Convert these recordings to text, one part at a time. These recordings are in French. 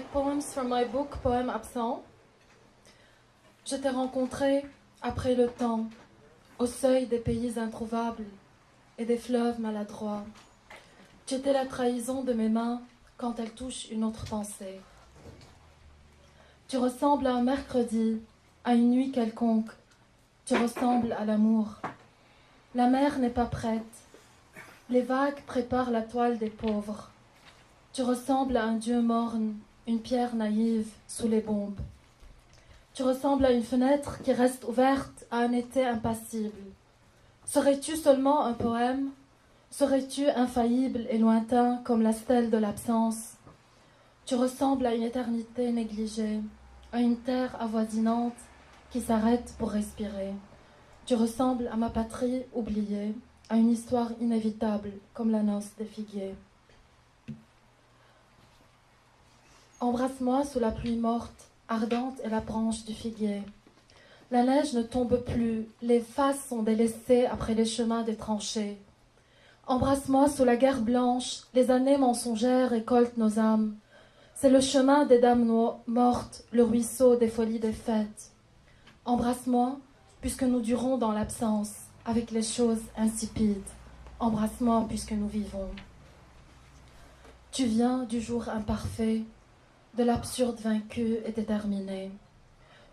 recite poems from my book Poème absent. Je t'ai rencontré après le temps, au seuil des pays introuvables et des fleuves maladroits. Tu étais la trahison de mes mains quand elles touchent une autre pensée. Tu ressembles à un mercredi, à une nuit quelconque. Tu ressembles à l'amour. La mer n'est pas prête. Les vagues préparent la toile des pauvres. Tu ressembles à un dieu morne, une pierre naïve sous les bombes. Tu ressembles à une fenêtre qui reste ouverte à un été impassible. Serais-tu seulement un poème ? Serais-tu infaillible et lointain comme la stèle de l'absence ? Tu ressembles à une éternité négligée, à une terre avoisinante qui s'arrête pour respirer. Tu ressembles à ma patrie oubliée, à une histoire inévitable comme la noce des figuiers. Embrasse-moi sous la pluie morte, ardente est la branche du figuier. La neige ne tombe plus, les faces sont délaissées après les chemins des tranchées. Embrasse-moi sous la guerre blanche, les années mensongères récoltent nos âmes. C'est le chemin des dames mortes, le ruisseau des folies des fêtes. Embrasse-moi, puisque nous durons dans l'absence, avec les choses insipides. Embrasse-moi, puisque nous vivons. Tu viens du jour imparfait, de l'absurde vaincu et déterminé.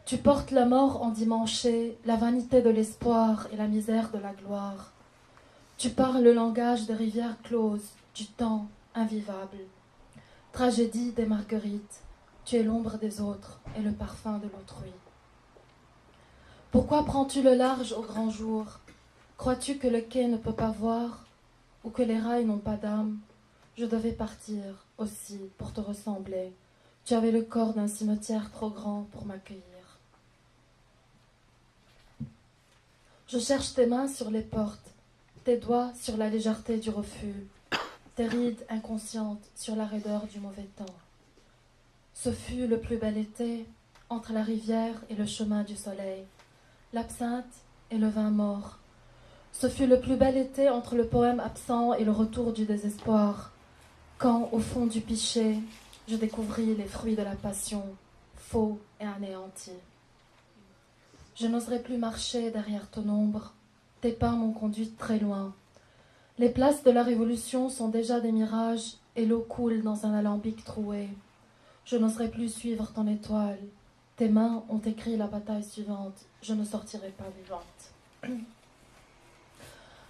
Tu portes la mort endimanchée, la vanité de l'espoir et la misère de la gloire. Tu parles le langage des rivières closes, du temps invivable. Tragédie des marguerites, tu es l'ombre des autres et le parfum de l'autrui. Pourquoi prends-tu le large au grand jour ? Crois-tu que le quai ne peut pas voir ou que les rails n'ont pas d'âme ? Je devais partir aussi pour te ressembler. Tu avais le corps d'un cimetière trop grand pour m'accueillir. Je cherche tes mains sur les portes, tes doigts sur la légèreté du refus, tes rides inconscientes sur la raideur du mauvais temps. Ce fut le plus bel été, entre la rivière et le chemin du soleil, l'absinthe et le vin mort. Ce fut le plus bel été entre le poème absent et le retour du désespoir, quand, au fond du pichet, je découvris les fruits de la passion, faux et anéantis. Je n'oserais plus marcher derrière ton ombre, tes pas m'ont conduite très loin. Les places de la Révolution sont déjà des mirages et l'eau coule dans un alambic troué. Je n'oserais plus suivre ton étoile. Tes mains ont écrit la bataille suivante. Je ne sortirai pas vivante.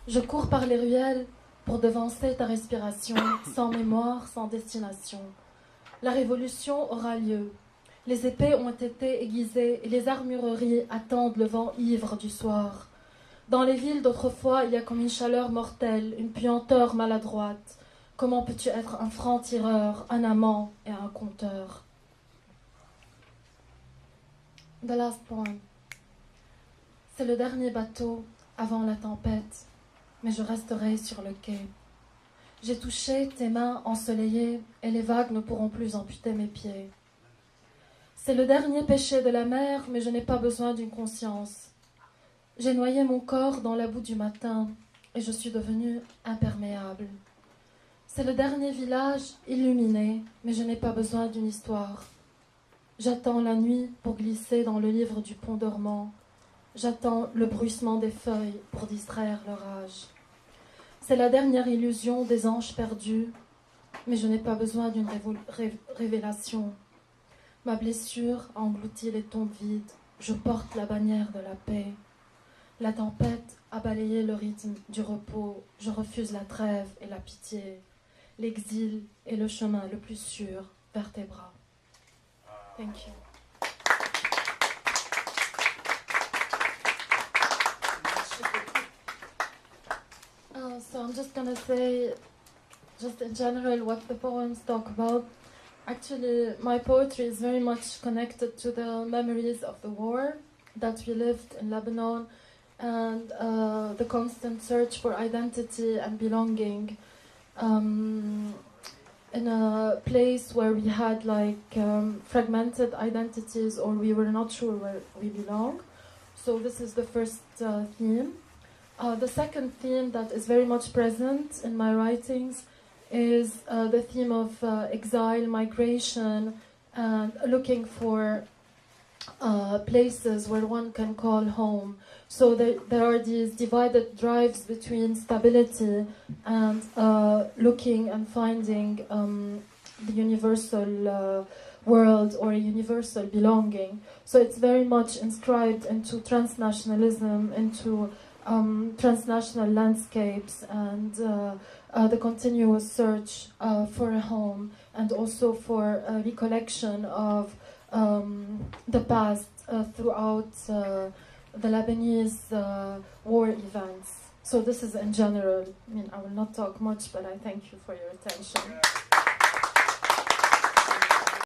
Je cours par les ruelles pour devancer ta respiration, sans mémoire, sans destination. La Révolution aura lieu. Les épées ont été aiguisées et les armureries attendent le vent ivre du soir. Dans les villes d'autrefois, il y a comme une chaleur mortelle, une puanteur maladroite. Comment peux-tu être un franc-tireur, un amant et un conteur ? The last poem. C'est le dernier bateau avant la tempête, mais je resterai sur le quai. J'ai touché tes mains ensoleillées et les vagues ne pourront plus amputer mes pieds. C'est le dernier péché de la mer, mais je n'ai pas besoin d'une conscience. J'ai noyé mon corps dans la boue du matin et je suis devenue imperméable. C'est le dernier village illuminé, mais je n'ai pas besoin d'une histoire. J'attends la nuit pour glisser dans le livre du pont dormant. J'attends le bruissement des feuilles pour distraire l'orage. C'est la dernière illusion des anges perdus, mais je n'ai pas besoin d'une révélation. Ma blessure a englouti les tombes vides. Je porte la bannière de la paix. La tempête a balayé le rythme du repos. Je refuse la trêve et la pitié. L'exil est le chemin le plus sûr vers tes bras. Thank you. So I'm just gonna say, just in general, what the poems talk about. Actually, my poetry is very much connected to the memories of the war that we lived in Lebanon and the constant search for identity and belonging in a place where we had fragmented identities or we were not sure where we belong. So this is the first theme. The second theme that is very much present in my writings is the theme of exile, migration, and looking for places where one can call home. So there are these divided drives between stability and looking and finding the universal world or a universal belonging. So it's very much inscribed into transnationalism, into transnational landscapes, and the continuous search for a home, and also for a recollection of the past throughout the Lebanese war events. So this is in general. I mean, I will not talk much, but I thank you for your attention.